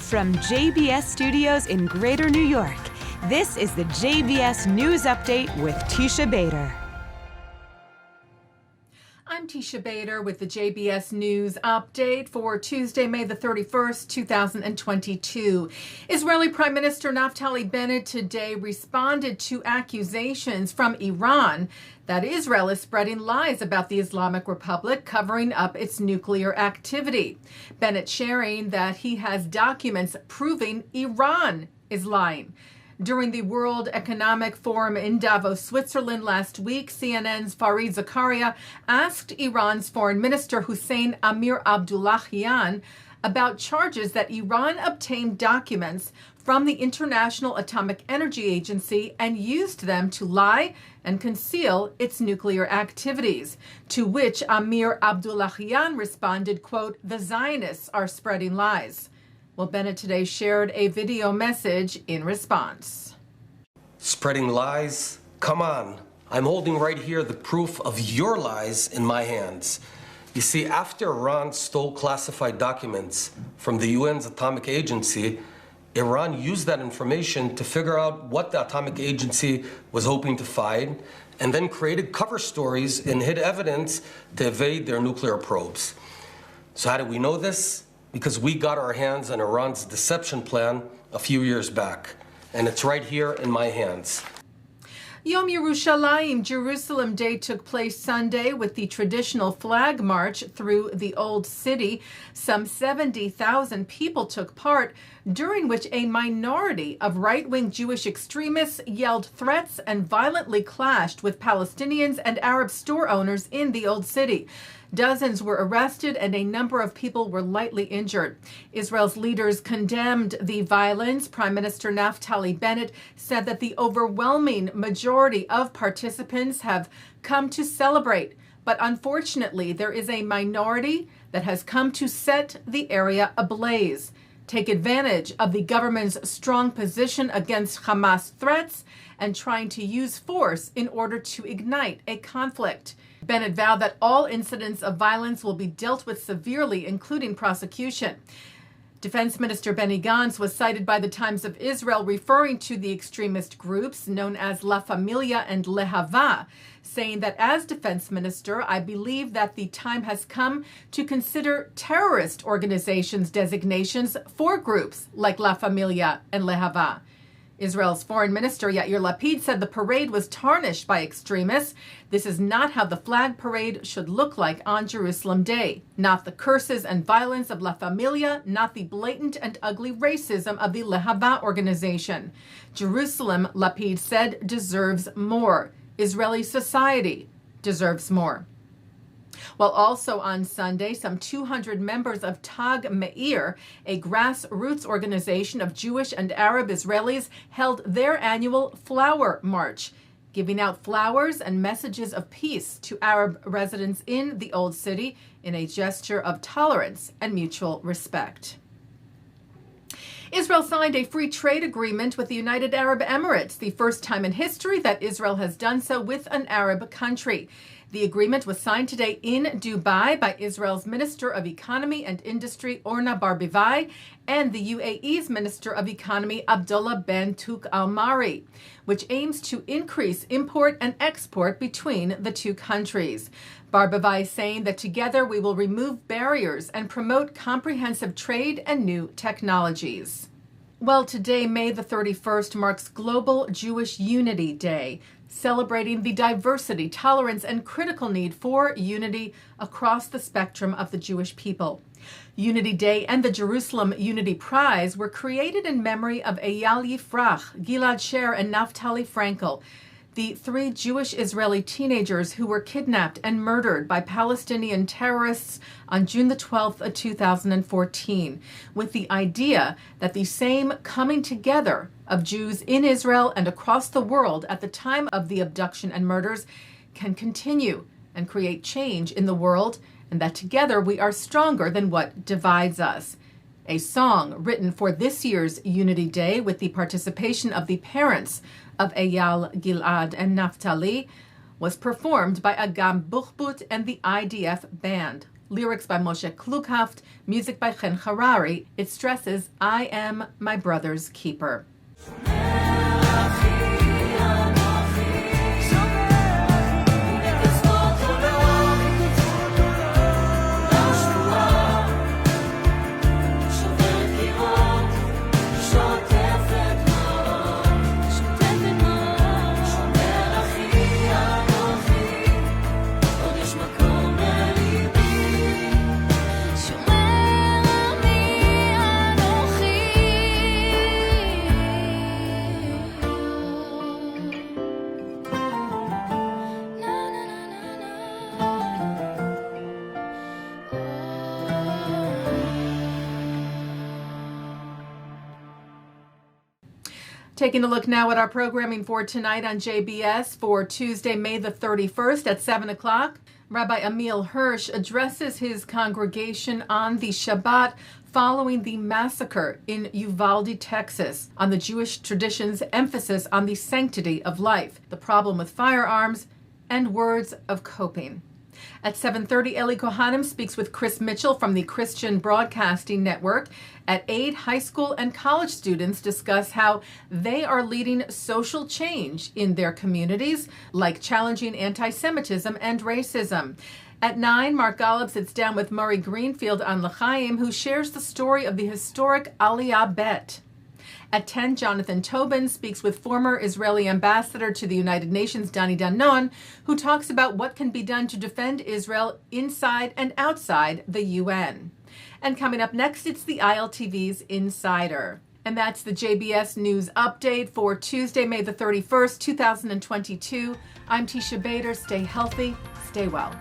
From JBS Studios in Greater New York, this is the JBS News Update with Teisha Bader. I'm Teisha Bader with the JBS News Update for Tuesday, May the 31st, 2022. Israeli Prime Minister Naftali Bennett today responded to accusations from Iran that Israel is spreading lies about the Islamic Republic covering up its nuclear activity. Bennett sharing that he has documents proving Iran is lying. During the World Economic Forum in Davos, Switzerland last week, CNN's Fareed Zakaria asked Iran's Foreign Minister Hossein Amir-Abdollahian about charges that Iran obtained documents from the International Atomic Energy Agency and used them to lie and conceal its nuclear activities, to which Amir-Abdollahian responded, quote, "The Zionists are spreading lies." Well, Bennett today shared a video message in response. Spreading lies? Come on. I'm holding right here the proof of your lies in my hands. You see, after Iran stole classified documents from the UN's Atomic Agency, Iran used that information to figure out what the Atomic Agency was hoping to find, and then created cover stories and hid evidence to evade their nuclear probes. So how do we know this? Because we got our hands on Iran's deception plan a few years back, and it's right here in my hands. Yom Yerushalayim, Jerusalem Day, took place Sunday with the traditional flag march through the Old City. Some 70,000 people took part, during which a minority of right-wing Jewish extremists yelled threats and violently clashed with Palestinians and Arab store owners in the Old City. Dozens were arrested and a number of people were lightly injured. Israel's leaders condemned the violence. Prime Minister Naftali Bennett said that the overwhelming majority of participants have come to celebrate, but unfortunately there is a minority that has come to set the area ablaze, take advantage of the government's strong position against Hamas threats, and trying to use force in order to ignite a conflict. Bennett vowed that all incidents of violence will be dealt with severely, including prosecution. Defense Minister Benny Gantz was cited by the Times of Israel referring to the extremist groups known as La Familia and Lehava, saying that as defense minister, I believe that the time has come to consider terrorist organizations designations for groups like La Familia and Lehava. Israel's Foreign Minister Yair Lapid said the parade was tarnished by extremists. This is not how the flag parade should look like on Jerusalem Day. Not the curses and violence of La Familia, not the blatant and ugly racism of the Lehava organization. Jerusalem, Lapid said, deserves more. Israeli society deserves more. Well, also on Sunday, some 200 members of Tag Meir, a grassroots organization of Jewish and Arab Israelis, held their annual flower march, giving out flowers and messages of peace to Arab residents in the Old City in a gesture of tolerance and mutual respect. Israel signed a free trade agreement with the United Arab Emirates, the first time in history that Israel has done so with an Arab country. The agreement was signed today in Dubai by Israel's Minister of Economy and Industry, Orna Barbivai, and the UAE's Minister of Economy, Abdullah Ben Tuk Al-Mari, which aims to increase import and export between the two countries. Barbivai saying that together we will remove barriers and promote comprehensive trade and new technologies. Well, today, May the 31st, marks Global Jewish Unity Day, celebrating the diversity, tolerance, and critical need for unity across the spectrum of the Jewish people. Unity Day and the Jerusalem Unity Prize were created in memory of Eyal Yifrach, Gilad Sher, and Naftali Frankel, the three Jewish Israeli teenagers who were kidnapped and murdered by Palestinian terrorists on June the 12th of 2014, with the idea that the same coming together of Jews in Israel and across the world at the time of the abduction and murders can continue and create change in the world, and that together we are stronger than what divides us. A song written for this year's Unity Day with the participation of the parents of Eyal, Gilad, and Naftali was performed by Agam Buchbut and the IDF band. lyrics by Moshe Klughaft, music by Chen Harari. It stresses, I am my brother's keeper. Taking a look now at our programming for tonight on JBS for Tuesday, May the 31st at 7 o'clock. Rabbi Ammiel Hirsch addresses his congregation on the Shabbat following the massacre in Uvalde, Texas, on the Jewish tradition's emphasis on the sanctity of life, the problem with firearms, and words of coping. At 7:30, Ellie Cohanim speaks with Chris Mitchell from the Christian Broadcasting Network. At 8, high school and college students discuss how they are leading social change in their communities, like challenging antisemitism and racism. At 9, Mark Golub sits down with Murray Greenfield on L'chaim, who shares the story of the historic Aliyah Bet. At 10, Jonathan Tobin speaks with former Israeli ambassador to the United Nations, Dani Danon, who talks about what can be done to defend Israel inside and outside the UN. And coming up next, it's the ILTV's Insider. And that's the JBS News Update for Tuesday, May the 31st, 2022. I'm Teisha Bader. Stay healthy, stay well.